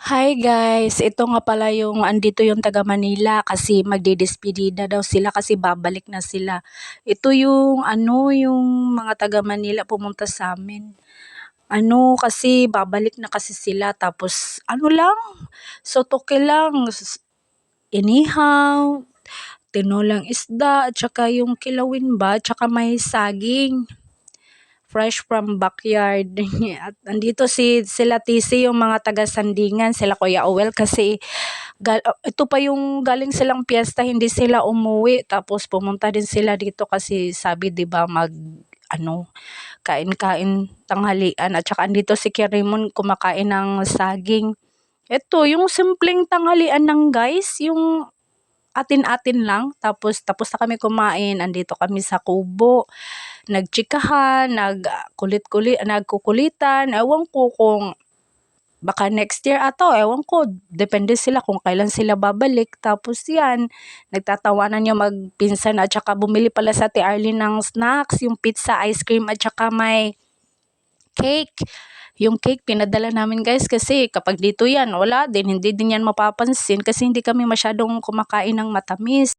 Hi guys, ito nga pala yung andito yung taga Manila kasi magdidespedida daw sila kasi babalik na sila. Ito yung yung mga taga Manila pumunta sa amin. Kasi babalik na kasi sila tapos lang, sotoke lang, inihaw, tinolang isda, at saka yung kilawin ba, at saka may saging fresh from backyard. At andito sila TC, yung mga taga Sandingan, sila Kuya Owel kasi ito pa yung galing silang piyesta, hindi sila umuwi. Tapos pumunta din sila dito kasi sabi 'di ba kain-kain tanghalian, at saka andito si Kirimon kumakain ng saging. Ito yung simpleng tanghalian ng guys, yung atin-atin lang. Tapos na kami kumain, andito kami sa kubo, nagchikahan, nagkukulitan. Ewan ko kung baka next year ewan ko, depende sila kung kailan sila babalik. Tapos yan, nagtatawanan yung magpinsan, at saka bumili pala sa Ate Arlene ng snacks, yung pizza, ice cream, at saka may cake. Yung cake pinadala namin guys kasi kapag dito yan, wala din, hindi din yan mapapansin kasi hindi kami masyadong kumakain ng matamis.